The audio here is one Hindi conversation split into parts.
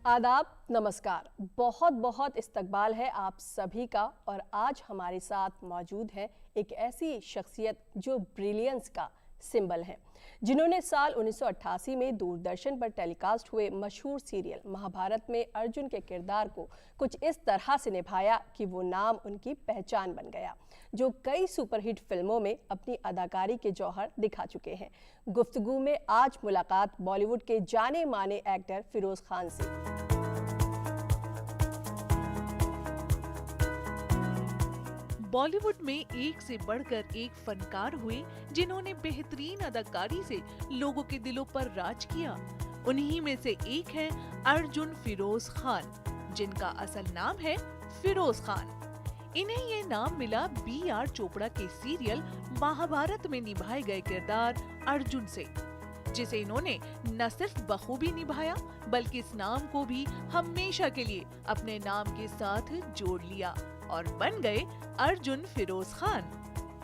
आदाब, नमस्कार। बहुत बहुत इस्तकबाल है आप सभी का। और आज हमारे साथ मौजूद है एक ऐसी शख्सियत जो ब्रिलियंस का सिंबल है, जिन्होंने साल 1988 में दूरदर्शन पर टेलीकास्ट हुए मशहूर सीरियल महाभारत में अर्जुन के किरदार को कुछ इस तरह से निभाया कि वो नाम उनकी पहचान बन गया, जो कई सुपरहिट फिल्मों में अपनी अदाकारी के जौहर दिखा चुके हैं। गुफ्तगू में आज मुलाकात बॉलीवुड के जाने माने एक्टर फिरोज खान से। बॉलीवुड में एक से बढ़कर एक फनकार हुए जिन्होंने बेहतरीन अदाकारी से लोगों के दिलों पर राज किया। उन्हीं में से एक है अर्जुन फिरोज खान, जिनका असल नाम है फिरोज खान। इन्हें ये नाम मिला B.R. चोपड़ा के सीरियल महाभारत में निभाए गए किरदार अर्जुन से, जिसे इन्होंने न सिर्फ बखूबी निभाया बल्कि इस नाम को भी हमेशा के लिए अपने नाम के साथ जोड़ लिया और बन गए अर्जुन फिरोज खान।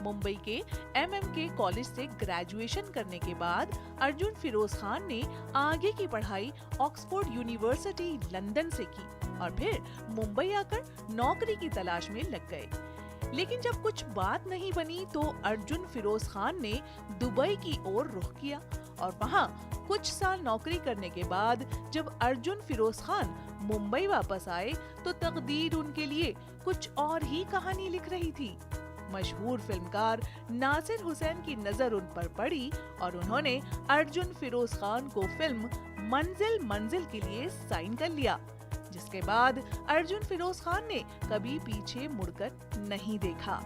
मुंबई के MMK कॉलेज से ग्रेजुएशन करने के बाद अर्जुन फिरोज खान ने आगे की पढ़ाई ऑक्सफोर्ड यूनिवर्सिटी लंदन से की और फिर मुंबई आकर नौकरी की तलाश में लग गए। लेकिन जब कुछ बात नहीं बनी तो अर्जुन फिरोज खान ने दुबई की ओर रुख किया और वहां कुछ साल नौकरी करने के बाद जब अर्जुन फिरोज खान मुंबई वापस आए तो तकदीर उनके लिए कुछ और ही कहानी लिख रही थी। मशहूर फिल्मकार नासिर हुसैन की नजर उन पर पड़ी और उन्होंने अर्जुन फिरोज खान को फिल्म मंजिल मंजिल के लिए साइन कर लिया, जिसके बाद अर्जुन फिरोज खान ने कभी पीछे मुड़कर नहीं देखा।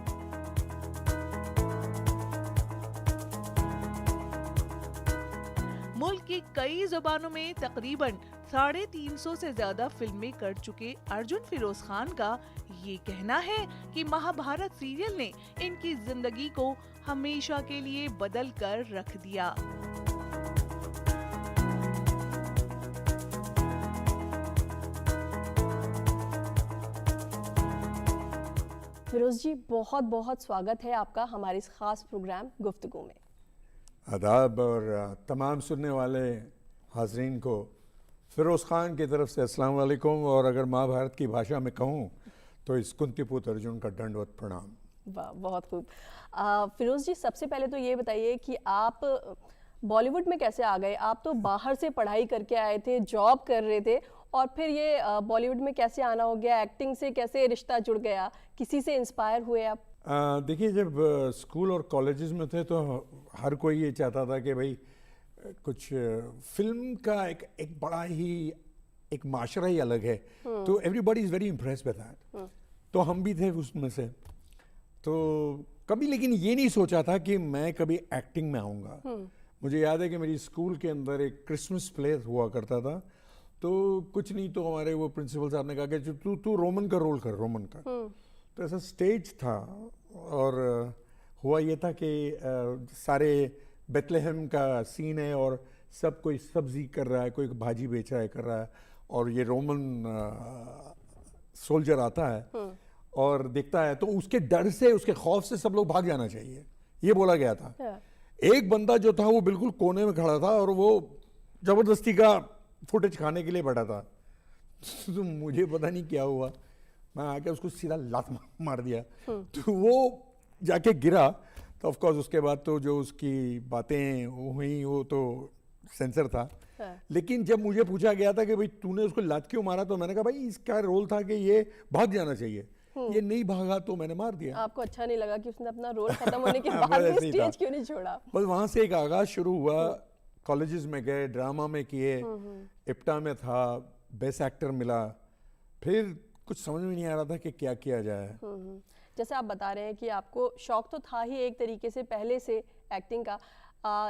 मुल्क की कई जुबानों में तकरीबन 350 से ज्यादा फिल्में कर चुके अर्जुन फिरोज खान का ये कहना है कि महाभारत सीरियल ने इनकी जिंदगी को हमेशा के लिए बदल कर रख दिया। फिरोज जी, बहुत बहुत स्वागत है आपका हमारे इस खास प्रोग्राम गुफ्तगू में। आदाब और तमाम सुनने वाले हाजरीन को फिरोज़ ख़ान की तरफ से अस्सलाम वालेकुम। और अगर महाभारत की भाषा में कहूँ तो इस कुंतीपुत्र अर्जुन का दंडवत प्रणाम। वाह, बहुत खूब। फिरोज जी, सबसे पहले तो ये बताइए कि आप बॉलीवुड में कैसे आ गए? आप तो बाहर से पढ़ाई करके आए थे, जॉब कर रहे थे, और फिर ये बॉलीवुड में कैसे आना हो गया? एक्टिंग से कैसे रिश्ता जुड़ गया? किसी से इंस्पायर हुए आप? देखिए, जब स्कूल और कॉलेजेस में थे तो हर कोई ये चाहता था कि भाई कुछ फिल्म का एक बड़ा ही एक माशरा ही अलग है, तो everybody is very impressed with that. तो हम भी थे उसमें से। तो कभी लेकिन ये नहीं सोचा था कि मैं कभी एक्टिंग में आऊँगा। मुझे याद है कि मेरी स्कूल के अंदर एक क्रिसमस प्ले हुआ करता था, तो कुछ नहीं तो हमारे वो प्रिंसिपल साहब ने कहा कि तू रोमन का रोल कर, रोमन का। तो ऐसा स्टेज था और हुआ ये था कि सारे बेथलेहम का सीन है और सब कोई सब्जी कर रहा है, कोई भाजी बेच रहा है, कर रहा है, और ये रोमन सोल्जर आता है और देखता है, तो उसके डर से, उसके खौफ से सब लोग भाग जाना चाहिए, ये बोला गया था। एक बंदा जो था वो बिल्कुल कोने में खड़ा था और वो जबरदस्ती का फुटेज खाने के लिए बैठा था। तो मुझे पता नहीं क्या हुआ, मैं आके उसको सीधा लात मार दिया। तो वो जाके गिरा, तो ऑफ कोर्स उसके बाद तो जो उसकी बातें हुई वो तो सेंसर था। लेकिन जब मुझे पूछा गया था कि भाई तूने उसको लात क्यों मारा, तो मैंने कहा भाई इसका रोल था कि ये भाग जाना चाहिए, ये नहीं भागा तो मैंने मार दिया। आपको अच्छा नहीं लगा कि उसने अपना रोल खत्म होने के बाद भी स्टेज क्यों नहीं छोड़ा? बस वहां से एक आगाज शुरू हुआ। कॉलेजेस में गए, ड्रामा में किए, इप्टा में था, बेस्ट एक्टर मिला, फिर कुछ समझ में नहीं आ रहा था कि क्या किया जाए। जैसे आप बता रहे हैं कि आपको शौक तो था ही एक तरीके से पहले से एक्टिंग का,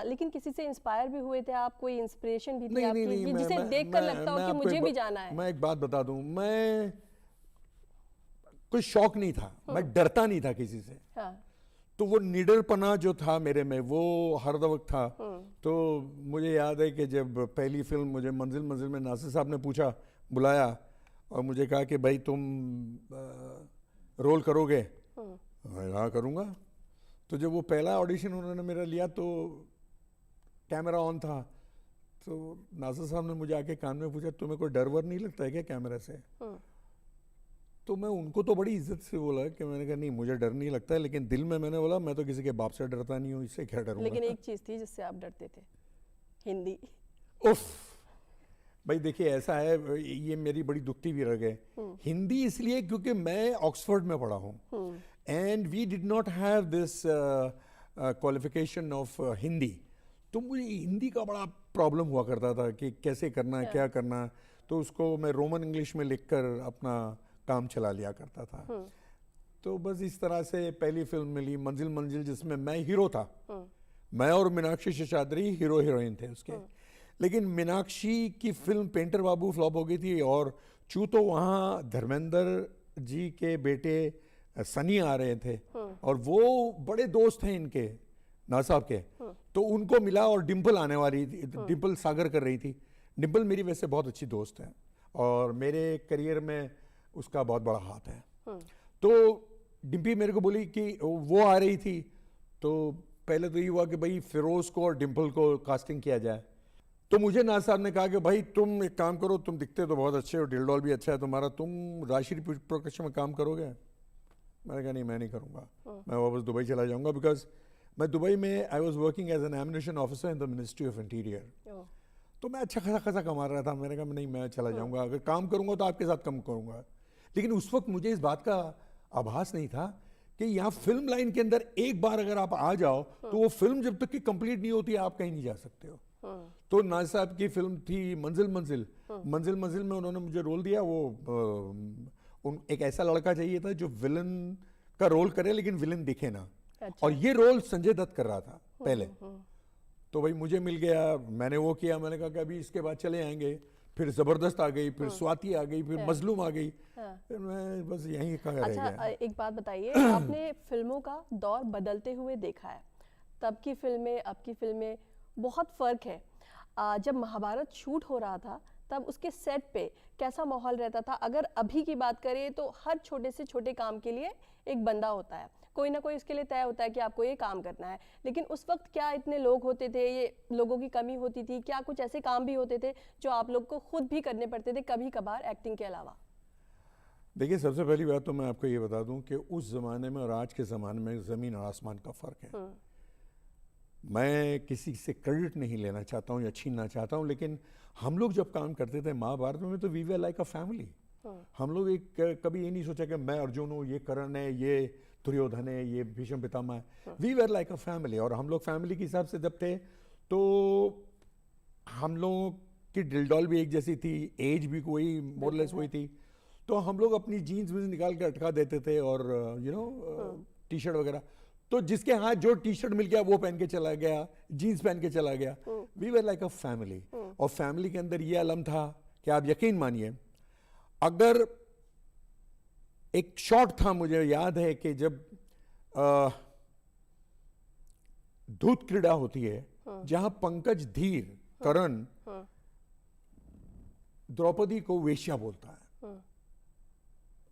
लेकिन किसी से इंस्पायर भी हुए थे आप? कोई इंस्पिरेशन भी थी आपकी जिसे देखकर लगता हो कि मुझे भी जाना है? मैं एक बात बता दूं, मैं कोई शौक नहीं था, मैं डरता नहीं था किसी से। तो वो निडरपना जो था मेरे में वो हर वक्त था। तो मुझे याद है कि जब पहली फिल्म मुझे मंजिल मंजिल में नासिर साहब ने पूछा, बुलाया और मुझे कहा कि भाई तुम रोल करोगे? हाँ करूँगा। तो जब वो पहला ऑडिशन उन्होंने मेरा लिया तो कैमरा ऑन था, तो नाज़र साहब ने मुझे आके कान में पूछा, तुम्हें कोई डर वर नहीं लगता है क्या कैमरा से? तो मैं उनको तो बड़ी इज्जत से बोला कि मैंने कहा नहीं मुझे डर नहीं लगता है, लेकिन दिल में मैंने बोला मैं तो किसी के बाप से डरता नहीं हूँ, इससे क्या डरूंगा। लेकिन एक चीज थी जिससे आप डरते थे, हिंदी। उफ भाई देखिए ऐसा है, ये मेरी बड़ी दुखती भी रग है। हिंदी इसलिए क्योंकि मैं ऑक्सफोर्ड में पढ़ा हूँ and we did not have this qualification of Hindi, तो मुझे हिंदी का बड़ा प्रॉब्लम हुआ करता था कि कैसे करना है, क्या करना है, तो उसको मैं रोमन इंग्लिश में लिखकर अपना काम चला लिया करता था। तो बस इस तरह से पहली फिल्म मिली मंजिल मंजिल, जिसमें मैं हीरो था। मैं और मीनाक्षी शेषाद्री हीरो हीरोइन थे उसके। लेकिन मीनाक्षी की फिल्म पेंटर बाबू फ्लॉप हो गई थी और चूँ तो वहाँ धर्मेंद्र जी के बेटे सनी आ रहे थे और वो बड़े दोस्त हैं इनके ना साहब के, तो उनको मिला और डिम्पल आने वाली थी, डिम्पल सागर कर रही थी। डिम्पल मेरी वैसे बहुत अच्छी दोस्त है और मेरे करियर में उसका बहुत बड़ा हाथ है। तो डिम्पी मेरे को बोली कि वो आ रही थी, तो पहले तो ये हुआ कि भाई फिरोज को और डिम्पल को कास्टिंग किया जाए। तो मुझे नाज़ साहब ने कहा कि भाई तुम एक काम करो, तुम दिखते तो बहुत अच्छे हो, डिलडॉल भी अच्छा है तुम्हारा, तुम राशि प्रोडक्शन में काम करोगे? मैंने कहा नहीं मैं नहीं करूँगा, मैं वापस दुबई चला जाऊँगा, बिकॉज मैं दुबई में I was working as an immigration officer in the ministry of interior. तो मैं अच्छा खासा कमा रहा था। मैंने कहा नहीं मैं चला जाऊँगा, अगर काम करूँगा तो आपके साथ कम करूँगा। लेकिन उस वक्त मुझे इस बात का आभास नहीं था कि यहाँ फिल्म लाइन के अंदर एक बार अगर आप आ जाओ तो वो फिल्म जब तक कि कंप्लीट नहीं होती आप कहीं नहीं जा सकते हो। तो नाज़ साहब की फिल्म थी मंजिल मंजिल। मंजिल मंजिल में उन्होंने मुझे रोल दिया, वो एक ऐसा लड़का चाहिए था जो विलन का रोल करे लेकिन विलन दिखे ना। अच्छा। और ये रोल संजय दत्त कर रहा था पहले। तो भाई मुझे मिल गया, मैंने वो किया। मैंने कहा कि अभी इसके बाद चले आएंगे, फिर जबरदस्त आ गई, फिर स्वाति आ गई, फिर मजलूम आ गई, फिर मैं बस यहीं का रह गया। अच्छा एक बात बताइए, आपने फिल्मों का दौर बदलते हुए देखा है, तब की फिल्में अब की फिल्में बहुत फर्क है। जब महाभारत शूट हो रहा था तब उसके सेट पे कैसा माहौल रहता था? अगर अभी की बात करें तो हर छोटे से छोटे काम के लिए एक बंदा होता है, कोई ना कोई इसके लिए तय होता है कि आपको ये काम करना है। लेकिन उस वक्त क्या इतने लोग होते थे, ये लोगों की कमी होती थी क्या? कुछ ऐसे काम भी होते थे जो आप लोग को खुद भी करने पड़ते थे कभी कभार एक्टिंग के अलावा? देखिए सबसे पहली बात तो मैं आपको ये बता दूं कि उस ज़माने में और आज के ज़माने में ज़मीन और आसमान का फ़र्क है। मैं किसी से क्रेडिट नहीं लेना चाहता हूँ या छीनना चाहता हूँ, लेकिन हम लोग जब काम करते थे महाभारत में तो we were like a family. हम लोग एक कभी ये नहीं सोचा कि मैं अर्जुन हूँ, ये कर्ण है, ये दुर्योधन है, ये भीष्म पितामह है। We were like a family. और हम लोग फैमिली के हिसाब से जब थे तो हम लोगों की डिलडॉल भी एक जैसी थी, एज भी कोई मोरलेस वही थी। तो हम लोग अपनी जीन्स भी निकाल के अटका देते थे और टी शर्ट वगैरह। तो जिसके हाथ जो टी शर्ट मिल गया वो पहन के चला गया, जीन्स पहन के चला गया। We were like a family. और फैमिली के अंदर ये अलम था कि आप यकीन मानिए, अगर एक शॉट था मुझे याद है कि जब धूत क्रीड़ा होती है जहां पंकज धीर करण द्रौपदी को वेश्या बोलता है,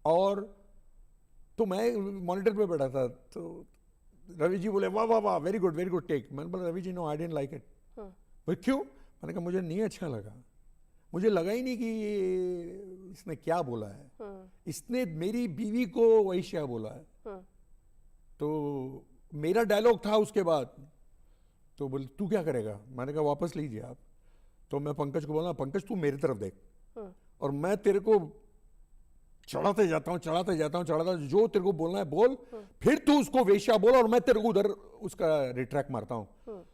और तो मैं मॉनिटर पे बैठा था, तो रवि जी बोले वाह वाह वाह वेरी गुड टेक। मैंने बोला Ravi ji no I didn't like it. भाई क्यों? मैंने कहा मुझे नहीं अच्छा लगा, मुझे लगा ही नहीं कि इसने क्या बोला है। इसने मेरी बीवी को वैश्या बोला है। तो मेरा डायलॉग था उसके बाद, तो बोले तू क्या करेगा? मैंने कहा वापस लीजिए आप। तो मैं पंकज को बोला पंकज तू मेरी तरफ देख और मैं तेरे को चढ़ाते जाता हूँ जो तेरे को बोलना है बोल, फिर तू उसको वेश्या बोल और मैं तेरे को उधर उसका रिट्रैक्ट मारता हूँ।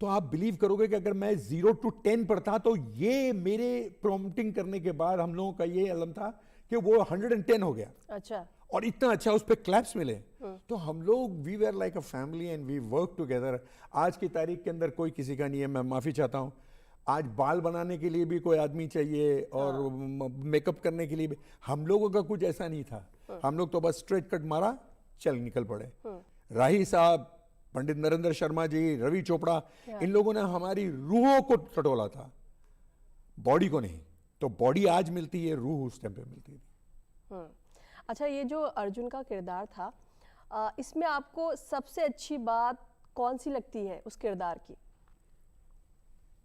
तो आप बिलीव करोगे कि अगर मैं 0 to 10 पर था तो ये मेरे प्रॉम्प्टिंग करने के बाद हम लोगों का ये अलम था कि वो 110 हो गया। अच्छा। और इतना अच्छा उस पर क्लैप्स मिले। तो हम लोग we were like a family and we work together. आज की तारीख के अंदर कोई किसी का नहीं है। मैं माफ़ी चाहता हूँ, आज बाल बनाने के लिए भी कोई आदमी चाहिए और मेकअप करने के लिए भी। हम लोगों का कुछ ऐसा नहीं था। हम लोग तो बस स्ट्रेट कट मारा, चल निकल पड़े। राही साहब, पंडित नरेंद्र शर्मा जी, रवि चोपड़ा, इन लोगों ने हमारी रूहों को टटोला था, बॉडी को नहीं। तो बॉडी आज मिलती है, रूह उस टाइम पे मिलती थी। अच्छा, ये जो अर्जुन का किरदार था, इसमें आपको सबसे अच्छी बात कौन सी लगती है उस किरदार की?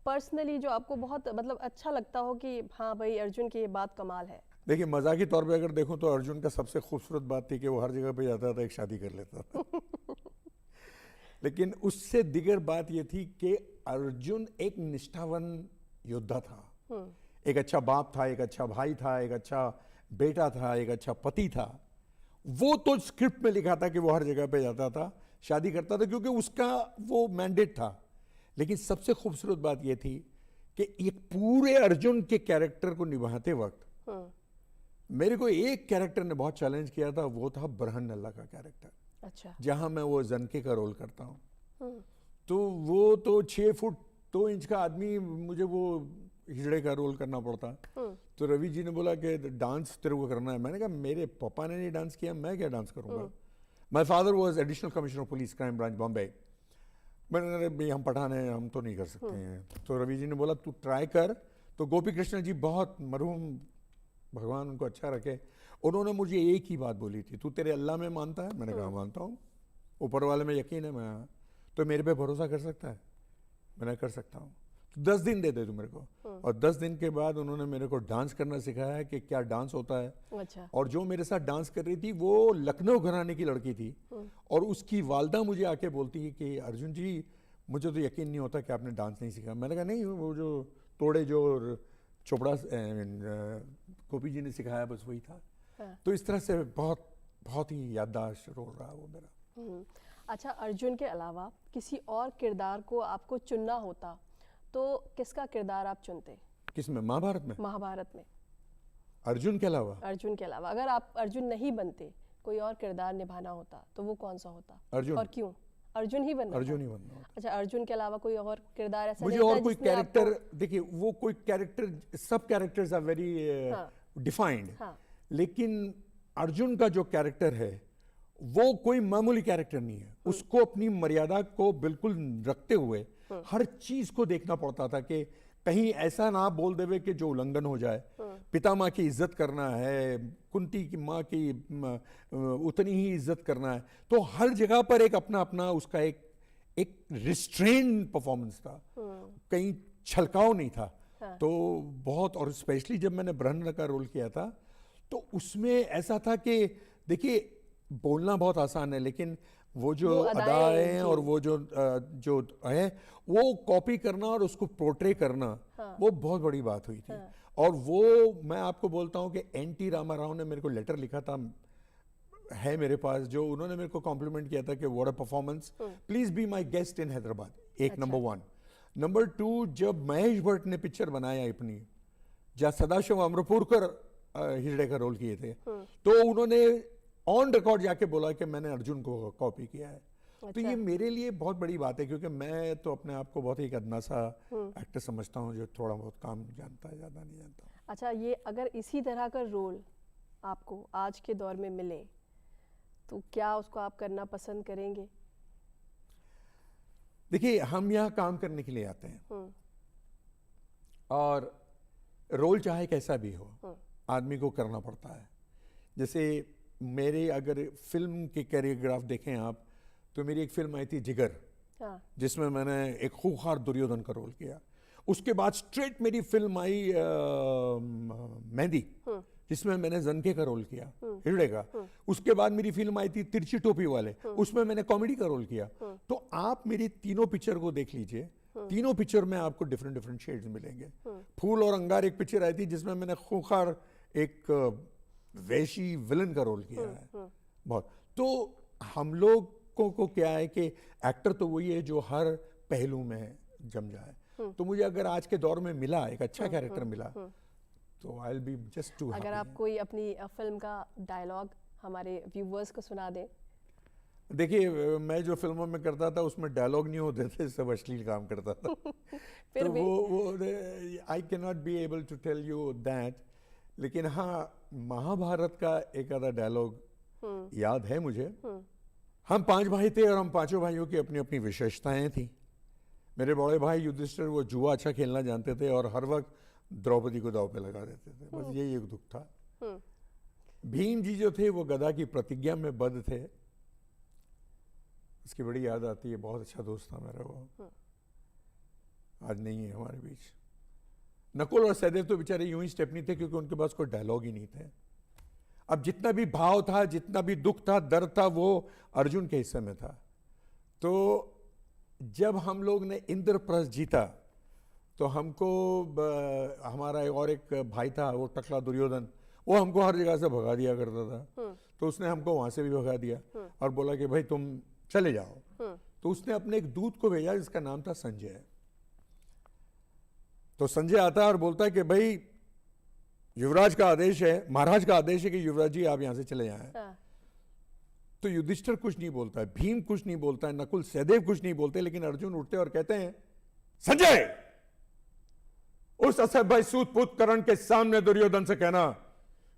पर्सनली जो आपको बहुत मतलब अच्छा लगता हो कि हाँ भाई अर्जुन की ये बात कमाल है? देखिए, मजाक के तौर पे अगर देखूं तो अर्जुन का सबसे खूबसूरत बात थी कि वो हर जगह पे जाता था, एक शादी कर लेता था। लेकिन उससे दिगर बात ये थी कि अर्जुन एक निष्ठावान योद्धा था, एक अच्छा बाप था, एक अच्छा भाई था, एक अच्छा बेटा था, एक अच्छा पति था। वो तो स्क्रिप्ट में लिखा था कि वो हर जगह पे जाता था, शादी करता था, क्योंकि उसका वो मैंडेट था। लेकिन सबसे खूबसूरत बात ये थी कि एक पूरे अर्जुन के कैरेक्टर को निभाते वक्त मेरे को एक कैरेक्टर ने बहुत चैलेंज किया था, वो था बरहन अल्लाह का कैरेक्टर। अच्छा। जहां मैं वो जनके का रोल करता हूं, तो वो तो 6 फुट 2 इंच का आदमी, मुझे वो हिजड़े का रोल करना पड़ता। तो रवि जी ने बोला कि डांस तेरे को करना है। मैंने कहा मेरे पापा ने नहीं डांस किया, मैं क्या डांस करूंगा। My father was additional commissioner of police crime branch Bombay. मैंने कहा भाई हम पठान हैं, हम तो नहीं कर सकते हैं। तो रवि जी ने बोला तू ट्राई कर। तो गोपी कृष्ण जी, बहुत मरहूम, भगवान उनको अच्छा रखे, उन्होंने मुझे एक ही बात बोली थी, तू तेरे अल्लाह में मानता है? मैंने कहा मानता हूँ, ऊपर वाले में यकीन है। मैं तो मेरे पे भरोसा कर सकता है? मैंने कर सकता हूँ, तो 10 दिन दे दे तू मेरे को। और 10 दिन के बाद उन्होंने मेरे को डांस करना सिखाया कि क्या डांस होता है। अच्छा। और जो मेरे साथ डांस कर रही थी वो लखनऊ घराने की लड़की थी, और उसकी वालदा मुझे आके बोलती है कि अर्जुन जी मुझे तो यकीन नहीं होता कि आपने डांस नहीं सीखा। मैंने कहा नहीं, वो जो तोड़े जो चोपड़ा गोपी जी ने सिखाया बस वही था। हाँ। तो इस तरह से बहुत बहुत ही याददाश्त रोल रहा वो मेरा। अच्छा, अर्जुन के अलावा किसी और किरदार को आपको चुनना होता तो किसका किरदार आप चुनते? किसमें? महाभारत में? महाभारत में अर्जुन के अलावा? अर्जुन के अलावा अगर आप अर्जुन नहीं बनते, कोई और किरदार निभाना होता तो वो कौन सा होता? अर्जुन। और क्यों अर्जुन ही बनना? अर्जुन ही बनना होता। अच्छा, अर्जुन के अलावा कोई और किरदार ऐसा मुझे नहीं और था कोई जिसमें कैरेक्टर, आपको- देखिए वो कोई कैरेक्टर, सब कैरेक्टर्स आर वेरी डिफाइंड, हाँ। लेकिन अर्जुन का जो कैरेक्टर है वो कोई मामूली कैरेक्टर नहीं है। उसको अपनी मर्यादा को बिल्कुल रखते हुए हर चीज को देखना पड़ता था कि कहीं ऐसा ना बोल देवे कि जो उल्लंघन हो जाए। पिता माँ की इज्जत करना है, कुंती की माँ की उतनी ही इज्जत करना है। तो हर जगह पर एक अपना अपना उसका एक रिस्ट्रेन परफॉर्मेंस था, कहीं छलकाव नहीं था। हाँ। तो बहुत, और स्पेशली जब मैंने ब्रह्म का रोल किया था तो उसमें ऐसा था कि देखिए बोलना बहुत आसान है, लेकिन वो जो वो अदाएं, अदाएं जी। और वो जो है वो कॉपी करना और उसको पोर्ट्रे करना, वो बहुत बड़ी बात हुई थी। और वो मैं आपको बोलता हूँ कि एन.टी. रामा राव ने मेरे को लेटर लिखा था, है मेरे पास, जो उन्होंने मेरे को कॉम्प्लीमेंट किया था कि what a performance, please be my guest इन हैदराबाद। एक नंबर 1। नंबर 2, जब महेश भट्ट ने पिक्चर बनाया अपनी, जहाँ सदाशिव अमरपुरकर हिजड़े का रोल किए थे, तो उन्होंने ऑन रिकॉर्ड जाके बोला कि मैंने अर्जुन को कॉपी किया है। तो ये मेरे लिए बहुत बड़ी बात है, क्योंकि मैं तो अपने आप को बहुत ही एक अदना सा एक्टर समझता हूँ जो थोड़ा बहुत काम जानता है, ज़्यादा नहीं जानता। अच्छा, ये अगर इसी तरह का रोल आपको आज के दौर में मिले तो क्या उसको आप करना पसंद करेंगे? देखिए, हम यहाँ काम करने के लिए आते हैं, और रोल चाहे कैसा भी हो आदमी को करना पड़ता है। जैसे मेरे अगर फिल्म के कैरियोग्राफ देखें आप, तो मेरी एक फिल्म आई थी जिगर, हाँ। जिसमें मैंने एक खूंखार दुर्योधन का रोल किया। उसके बाद स्ट्रेट मेरी फिल्म आई मेहंदी, जिसमें मैंने जनके का रोल किया, हिजड़े का। उसके बाद मेरी फिल्म आई थी तिरछी टोपी वाले, उसमें मैंने कॉमेडी का रोल किया। तो आप मेरी तीनों पिक्चर को देख लीजिए, तीनों पिक्चर में आपको डिफरेंट डिफरेंट शेड्स मिलेंगे। फूल और अंगार एक पिक्चर आई थी जिसमें मैंने खूंखार एक वैशी विलन का रोल किया है बहुत। तो हम लोग को क्या है कि एक्टर तो वही है जो हर पहलू में जम जाए। तो मुझे अगर आज के दौर में मिला, एक अच्छा कैरेक्टर मिला, तो I will be just too happy. अगर आप कोई अपनी फिल्म का डायलॉग हमारे व्यूवर्स को सुना दें। देखिए, मैं जो फिल्मों में करता था उसमें डायलॉग नहीं होते थे, सब अश्लील काम करता था। फिर तो भी वो I can not be able to tell you that, लेकिन हाँ महाभारत का एक आधा डायलॉग याद है मुझे। हम 5 भाई थे और हम पांचों भाइयों की अपनी अपनी विशेषताएं थी। मेरे बड़े भाई युधिष्ठिर वो जुआ अच्छा खेलना जानते थे और हर वक्त द्रौपदी को दांव पे लगा देते थे, बस यही एक दुख था। भीम जी जो थे वो गदा की प्रतिज्ञा में बद्ध थे, उसकी बड़ी याद आती है, बहुत अच्छा दोस्त था मेरा वो। आज नहीं है हमारे बीच। नकुल और सहदेव तो बेचारे यूं ही स्टेप नहीं थे क्योंकि उनके पास कोई डायलॉग ही नहीं थे। अब जितना भी भाव था, जितना भी दुख था, दर्द था, वो अर्जुन के हिस्से में था। तो जब हम लोग ने इंद्रप्रस्थ जीता तो हमको हमारा और एक भाई था, वो टकला दुर्योधन, वो हमको हर जगह से भगा दिया करता था। तो उसने हमको वहां से भी भगा दिया और बोला कि भाई तुम चले जाओ। तो उसने अपने एक दूत को भेजा जिसका नाम था संजय। तो संजय आता है और बोलता है कि भाई युवराज का आदेश है, महाराज का आदेश है कि युवराज जी आप यहां से चले जाएं। तो युधिष्ठिर कुछ नहीं बोलता है, भीम कुछ नहीं बोलता है, नकुल सहदेव कुछ नहीं बोलते, लेकिन अर्जुन उठते और कहते हैं संजय उस असभ्य सूतपुत कर्ण के सामने दुर्योधन से कहना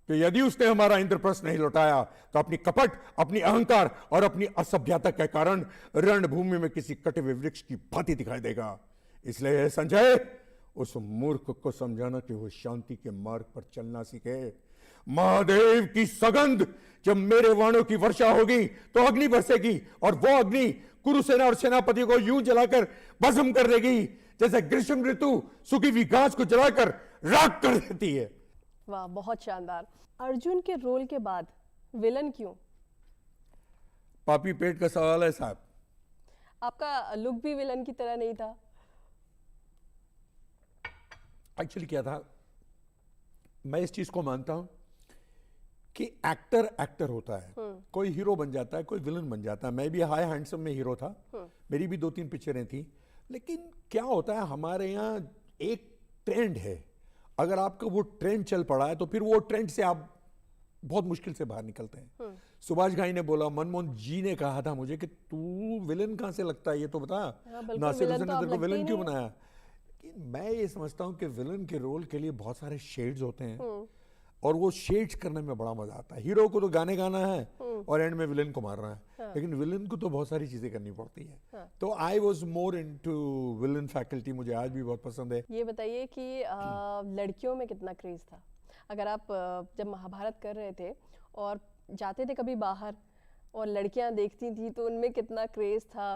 कि यदि उसने हमारा इंद्रप्रस्थ नहीं लौटाया तो अपनी कपट, अपनी अहंकार और अपनी असभ्यता के कारण रणभूमि में किसी कटे हुए वृक्ष की भांति दिखाई देगा। इसलिए संजय उस मूर्ख को समझाना कि वो शांति के मार्ग पर चलना सीखे। महादेव की सगंध, जब मेरे वाणों की वर्षा होगी तो अग्नि बरसेगी और वो अग्नि कुरुसेना और सेनापति को यूं जलाकर भस्म कर देगी जैसे ग्रीष्म ऋतु सूखी हुई घास को जलाकर राख कर देती है। वाह, बहुत शानदार। अर्जुन के रोल के बाद विलन क्यों? पापी पेट का सवाल है साहब। आपका लुक भी विलन की तरह नहीं था? एक्चुअली क्या था, मैं इस चीज को मानता हूं कि एक्टर एक्टर होता है। कोई हीरो बन जाता है, कोई विलन बन जाता है। मैं भी हाई हैंडसम में हीरो था, मेरी भी 2-3 पिक्चरें थी। लेकिन क्या होता है, हमारे यहाँ एक ट्रेंड है, अगर आपका वो ट्रेंड चल पड़ा है तो फिर वो ट्रेंड से आप बहुत मुश्किल से बाहर निकलते हैं। सुभाष घाई ने बोला, मनमोहन जी ने कहा था मुझे कि तू विलन कहां से लगता है, ये तो बता। नासिर हुसैन ने तेरे को विलन क्यों बनाया? मैं ये समझता हूं कि विलन के रोल के लिए बहुत सारे शेड्स होते हैं और वो शेड्स करने में बड़ा मजा आता है। हीरो को तो गाने गाना है और एंड में विलन को मारना है, लेकिन विलन को तो बहुत सारी चीजें करनी पड़ती है। तो I was more into villain faculty, मुझे आज भी बहुत पसंद है। ये बताइए कि लड़कियों में कितना क्रेज था? अगर आप जब महाभारत कर रहे थे और जाते थे कभी बाहर और लड़कियां देखती थी तो उनमें कितना क्रेज था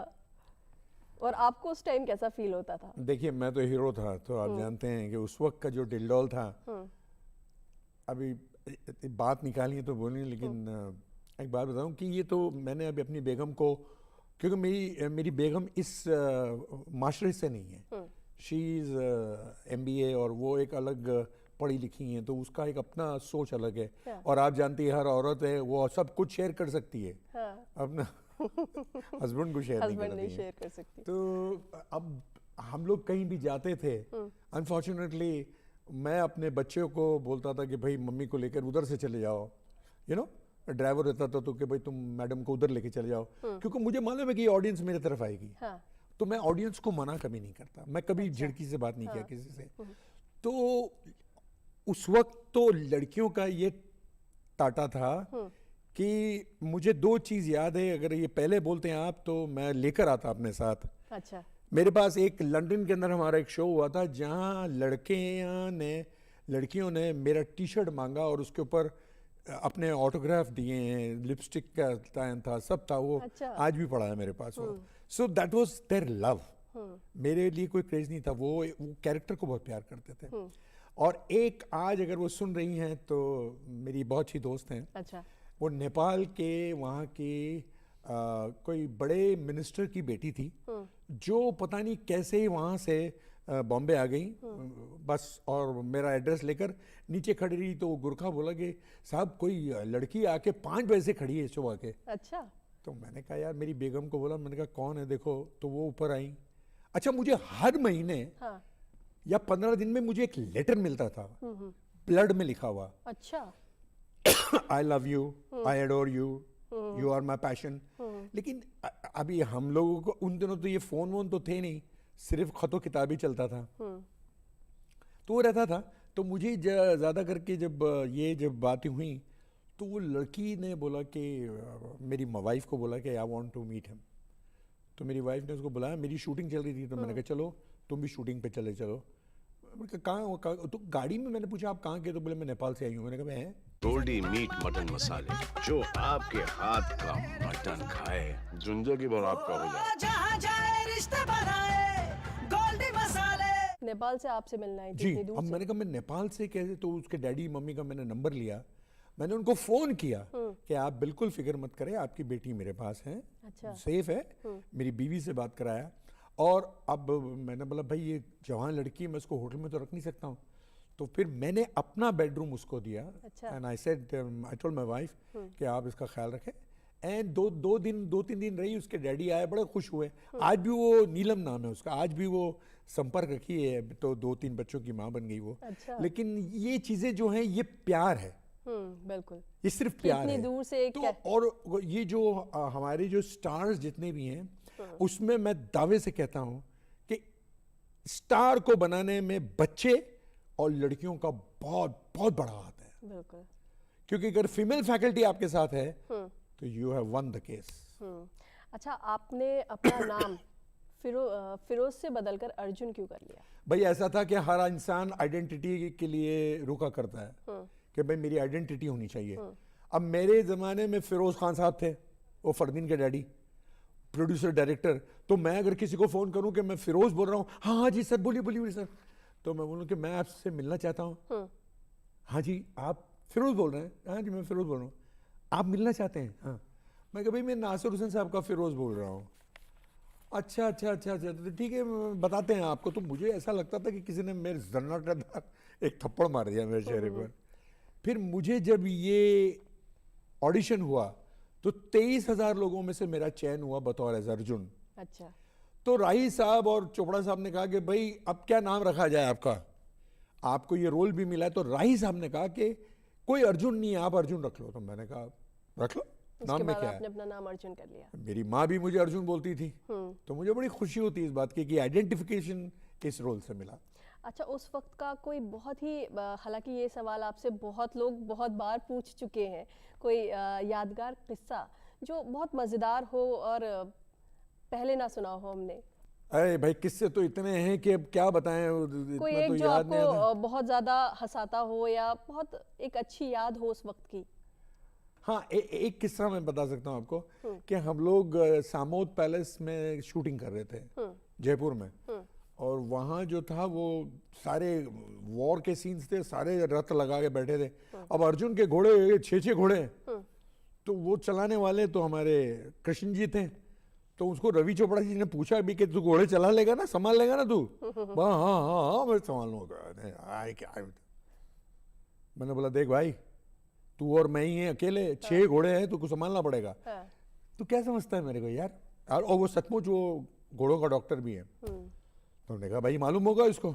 और आपको उस टाइम कैसा फील होता था? देखिए, मैं तो हीरो था, तो आप जानते हैं कि उस वक्त का जो डिलडॉल था, अभी बात निकालिए तो बोलिए, लेकिन एक बात बताऊं कि ये तो मैंने अभी अपनी बेगम को, क्योंकि मेरी बेगम इस माशरे से नहीं है, शी इज MBA और वो एक अलग पढ़ी लिखी हैं, तो उसका एक अपना सोच अलग है। और आप जानती है हर औरत है वो सब कुछ शेयर कर सकती है, अपना हस्बैंड को शेयर नहीं कर सकती। तो अब हम लोग कहीं भी जाते थे, अनफॉर्चुनेटली मैं अपने बच्चों को बोलता था कि भाई मम्मी को लेकर उधर से चले जाओ, ड्राइवर रहता था तो कि भाई तुम मैडम को उधर लेके चले जाओ, क्योंकि मुझे मालूम है कि ऑडियंस मेरे तरफ आएगी। तो मैं ऑडियंस को मना कभी नहीं करता, मैं कभी झिड़की से बात नहीं किया किसी से। तो उस वक्त तो लड़कियों का ये टाटा था कि मुझे 2 चीज याद है, अगर ये पहले बोलते हैं आप तो मैं लेकर आता अपने साथ। अच्छा। मेरे पास एक लंदन के अंदर हमारा एक शो हुआ था जहां लड़कियों ने मेरा टी-शर्ट मांगा और उसके ऊपर अपने ऑटोग्राफ दिए हैं, लिपस्टिक का टाइम था, सब था वो। अच्छा। आज भी पड़ा है मेरे पास वो। So that was their love. मेरे लिए कोई क्रेज नहीं था, वो कैरेक्टर को बहुत प्यार करते थे। और एक आज अगर वो सुन रही हैं तो मेरी बहुत अच्छी दोस्त हैं। अच्छा। वो नेपाल के वहाँ की कोई बड़े मिनिस्टर की बेटी थी जो पता नहीं कैसे ही वहाँ से बॉम्बे आ गई बस, और मेरा एड्रेस लेकर नीचे खड़ी रही। तो वो गुरखा बोला कि साहब कोई लड़की आके 5 बजे से खड़ी है सुबह के। अच्छा। तो मैंने कहा यार, मेरी बेगम को बोला, मैंने कहा कौन है देखो, तो वो ऊपर आई। अच्छा, मुझे हर महीने या 15 दिन में मुझे एक लेटर मिलता था, ब्लड में लिखा हुआ। अच्छा। I love you, I adore you, you are my passion. लेकिन अभी हम लोगों को उन दिनों तो ये फोन वोन तो थे नहीं, सिर्फ खतो किताबी चलता था, तो वो रहता था। तो मुझे ज्यादा करके जब बातें हुई तो वो लड़की ने बोला कि मेरी वाइफ को बोला कि I want to meet him. तो मेरी वाइफ ने उसको बुलाया, मेरी शूटिंग चल रही थी, तो मैंने कहा चलो तुम भी शूटिंग पे चले चलो। कहाँ? तो गाड़ी में मैंने पूछा आप कहाँ के, तो बोले मैं नेपाल से आई हूँ। मैंने कहा मैं गोल्डी मीट मटन मसाले, जो आपके हाथ का मटन खाए जिंदगी भर आपका हो जाए। जहाँ जाए रिश्ते बनाए, गोल्डी मसाले। नेपाल से आपसे मिलना है जी। इतनी दूर अब से? मैंने कहा मैं नेपाल से कैसे, तो उसके डैडी मम्मी का मैंने नंबर लिया, मैंने उनको फ़ोन किया कि आप बिल्कुल फिक्र मत करें, आपकी बेटी मेरे पास है, अच्छा। सेफ है। मेरी बीवी से बात कराया, और अब मैंने बोला भाई ये जवान लड़की है, मैं उसको होटल में तो रख नहीं सकता हूँ, तो फिर मैंने अपना बेडरूम उसको दिया। अच्छा। And I said, I told my wife कि आप इसका ख्याल रखें। एंड दो तीन दिन रही, उसके डैडी आए, बड़े खुश हुए। आज भी वो, नीलम नाम है उसका, आज भी वो संपर्क रखी है, तो 2-3 बच्चों की माँ बन गई वो। अच्छा। लेकिन ये चीजें जो हैं, ये प्यार है, बिल्कुल। ये सिर्फ कि प्यार इतनी है। दूर से एक तो और ये जो हमारे जो स्टार्स जितने भी हैं, उसमें मैं दावे से कहता हूं कि स्टार को बनाने में बच्चे और लड़कियों का बहुत बहुत बड़ा हाथ है। बिल्कुल। क्योंकि अगर फीमेल फैकल्टी आपके साथ है तो you have one the case. अच्छा, आपने अपना नाम फिरोज से बदलकर अर्जुन क्यों कर लिया? भाई ऐसा था कि हर इंसान आइडेंटिटी के लिए रुका करता है कि भाई मेरी आइडेंटिटी होनी चाहिए। अब मेरे ज़माने में फिरोज खान साहब थे, वो फरदीन के डैडी, प्रोड्यूसर डायरेक्टर। तो मैं अगर किसी को फ़ोन करूं कि मैं फिरोज बोल रहा हूं, हाँ हाँ जी सर, बोलिए बोलिए सर, तो मैं बोलूँ कि मैं आपसे मिलना चाहता हूँ। हाँ जी, आप फिरोज बोल रहे हैं? हाँ जी मैं फिरोज बोल रहा हूँ। आप मिलना चाहते हैं? हाँ। मैं कहा भाई मैं नासिर हुसैन साहब का फिरोज बोल रहा हूँ। अच्छा अच्छा अच्छा अच्छा, तो ठीक है बताते हैं आपको। तो मुझे ऐसा लगता था कि किसी ने मेरे जन्नत एक थप्पड़ मार दिया मेरे चेहरे पर। फिर मुझे जब ये ऑडिशन हुआ तो 23,000 लोगों में से मेरा चयन हुआ बतौर एज अर्जुन। अच्छा। तो राही साहब और चोपड़ा साहब ने कहा कि भाई अब क्या नाम रखा जाए आपका, आपको ये रोल भी मिला है। तो राही साहब ने कहा कि कोई अर्जुन नहीं है, आप अर्जुन रख लो। तो मैंने कहा रख लो, नाम में क्या है। आपने अपना नाम अर्जुन कर लिया। मेरी माँ भी मुझे अर्जुन बोलती थी, तो मुझे बड़ी खुशी होती है इस बात की कि आइडेंटिफिकेशन इस रोल से मिला। अच्छा, उस वक्त का कोई बहुत ही, हालांकि ये सवाल आपसे बहुत लोग बहुत बार पूछ चुके हैं, कोई यादगार किस्सा जो बहुत मज़ेदार हो और पहले ना सुना हो हमने? अरे भाई किस्से तो इतने हैं कि अब क्या बताएं, कोई इतना एक तो जो याद नहीं आता। आपको बहुत ज़्यादा हंसाता हो या बहुत एक अच्छी याद हो उस वक्त की? हाँ, एक किस्सा मैं बता सकता हूँ आपको कि हम लोग सामोद पैलेस में शूटिंग कर रहे थे जयपुर में, और वहाँ जो था वो सारे वॉर के सीन्स थे, सारे रथ लगा के बैठे थे। अब अर्जुन के घोड़े 6-6 घोड़े हैं, तो वो चलाने वाले तो हमारे कृष्ण जी थे। तो उसको रवि चोपड़ा जी ने पूछा भी कि तू घोड़े चला लेगा ना, संभाल लेगा ना तू? हाँ हाँ हाँ हाँ मैं संभाल लूंगा। मैंने बोला देख भाई, तू और मैं ही हैं अकेले, 6 घोड़े हैं, तुमको संभालना पड़ेगा। तू क्या समझता है मेरे को यार? और वो सचमुच वो घोड़ों का डॉक्टर भी है। तो उन्होंने कहा भाई मालूम होगा इसको।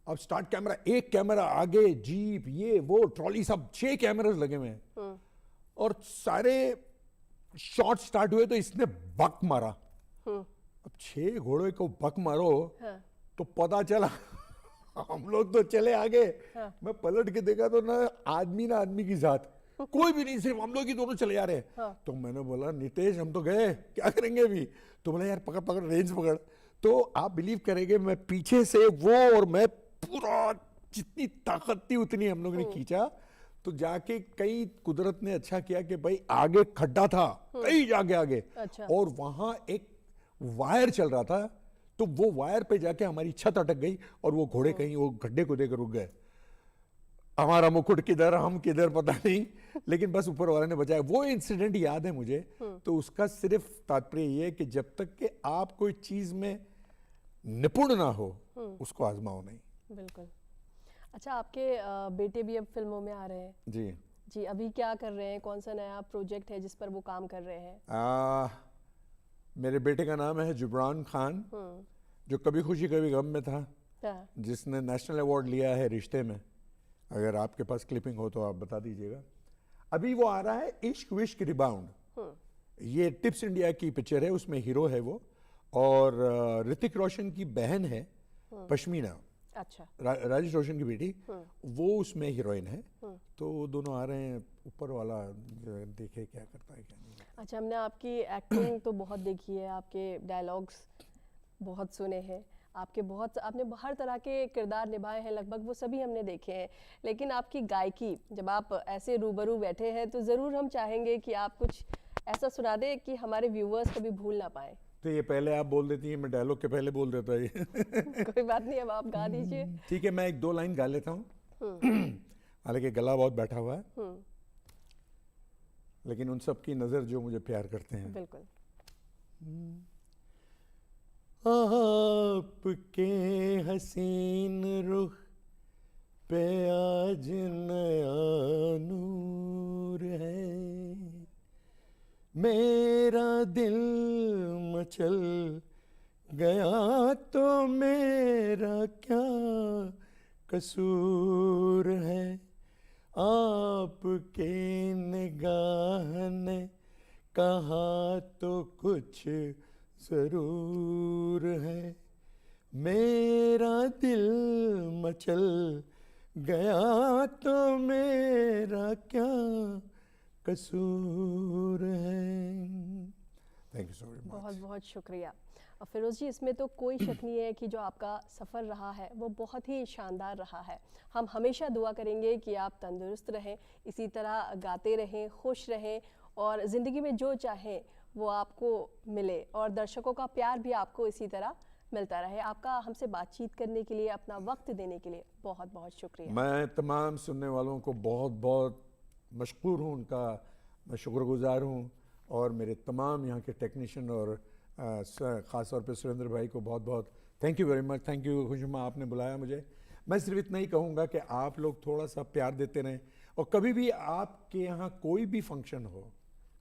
अब स्टार्ट कैमरा, एक कैमरा आगे, जीप, ये वो ट्रॉली, सब 6 कैमरास लगे हुए हैं, और सारे शॉट स्टार्ट हुए तो इसने बक मारा। अब 6 घोड़े को बक मारो तो पता चला हम लोग तो चले आगे। मैं पलट के देखा तो ना आदमी की जात, कोई भी नहीं, सिर्फ हम लोग ही दोनों चले जा रहे हैं। तो मैंने बोला नितेश हम तो गए, क्या करेंगे अभी? तो बोला यार पकड़ पकड़, रेंज पकड़। तो आप बिलीव करेंगे, मैं पीछे से वो और मैं पूरा जितनी ताकत थी उतनी हम लोगों ने खींचा। तो जाके कई कुदरत ने अच्छा किया कि भाई आगे खड्डा था, कहीं जाके आगे, अच्छा। और वहां एक वायर चल रहा था, तो वो वायर पे जाके हमारी छत अटक गई और वो घोड़े कहीं वो गड्ढे को देकर रुक गए। हमारा मुकुट किधर, हम किधर पता नहीं, लेकिन बस ऊपर वाले ने बचाया। वो इंसिडेंट याद है मुझे। तो उसका सिर्फ तात्पर्य ये है कि जब तक कि आप कोई चीज में निपुण ना हो उसको आजमाओ नहीं। बिल्कुल। अच्छा, आपके बेटे भी अब फिल्मों में आ रहे हैं जी जी, अभी क्या कर रहे हैं? कौन सा नया प्रोजेक्ट है जिस पर वो काम कर रहे हैं? मेरे बेटे का नाम है जुबरान खान, जो कभी खुशी कभी गम में था, हाँ। जिसने नेशनल अवार्ड लिया है रिश्ते में। अगर आपके पास क्लिपिंग हो तो आप बता दीजिएगा। अभी वो आ रहा है इश्क विश्क रिबाउंड, ये टिप्स इंडिया की पिक्चर है, उसमें हीरो है वो, और ऋतिक रोशन की बहन है पश्मीना, अच्छा। राजेश रोशन की बेटी, वो उसमें हीरोइन है। तो वो दोनों आ रहे हैं, ऊपर वाला देखे क्या करता है क्या नहीं। अच्छा, हमने आपकी एक्टिंग तो बहुत देखी है, आपके डायलॉग्स बहुत सुने हैं, आपने हर तरह के किरदार निभाए हैं, लगभग वो सभी हमने देखे हैं। लेकिन आपकी गायकी, जब आप ऐसे रूबरू बैठे हैं तो ज़रूर हम चाहेंगे कि आप कुछ ऐसा सुना दें कि हमारे व्यूवर्स कभी भूल ना पाए। तो ये पहले आप बोल देती हैं, मैं डायलॉग के पहले बोल देता ये। कोई बात नहीं, अब आप गा दीजिए। ठीक है, मैं एक दो लाइन गा लेता हूँ, हालांकि गला बहुत बैठा हुआ है, लेकिन उन सब की नज़र जो मुझे प्यार करते हैं। बिल्कुल। आपके हसीन रुख पे आज नया नूर है, मेरा दिल मचल गया तो मेरा क्या कसूर है, आपके निगाह ने कहा तो कुछ जरूर है, मेरा दिल मचल गया तो मेरा क्या कसूर है। Thank you so much. बहुत बहुत शुक्रिया। और फिरोज़ जी, इसमें तो कोई शक नहीं है कि जो आपका सफ़र रहा है वो बहुत ही शानदार रहा है। हम हमेशा दुआ करेंगे कि आप तंदुरुस्त रहें, इसी तरह गाते रहें, खुश रहें और ज़िंदगी में जो चाहें वो आपको मिले और दर्शकों का प्यार भी आपको इसी तरह मिलता रहे। आपका हमसे बातचीत करने के लिए, अपना वक्त देने के लिए बहुत बहुत शुक्रिया। मैं तमाम सुनने वालों को बहुत बहुत मशकूर हूँ, उनका मैं शुक्रगुजार हूँ, और मेरे तमाम यहाँ के टेक्नीशियन और ख़ास तौर पे सुरेंद्र भाई को बहुत बहुत thank you very much. Thank you Khushma, आपने बुलाया मुझे। मैं सिर्फ इतना ही कहूँगा कि आप लोग थोड़ा सा प्यार देते रहें, और कभी भी आपके यहाँ कोई भी फंक्शन हो,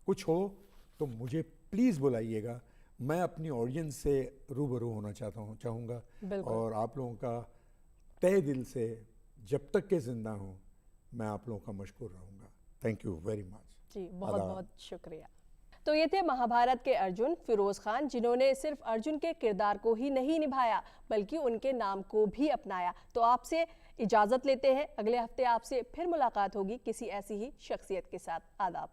कुछ हो, तो मुझे प्लीज़ बुलाइएगा। मैं अपनी ऑडियंस से रूबरू होना चाहूँगा, और आप लोगों का तहे दिल से जब तक के ज़िंदा हूँ मैं आप लोगों का मशकूर रहूँगा। थैंक यू वेरी मच जी, बहुत बहुत शुक्रिया। तो ये थे महाभारत के अर्जुन फिरोज खान, जिन्होंने सिर्फ अर्जुन के किरदार को ही नहीं निभाया बल्कि उनके नाम को भी अपनाया। तो आपसे इजाज़त लेते हैं, अगले हफ्ते आपसे फिर मुलाकात होगी किसी ऐसी ही शख्सियत के साथ। आदाब।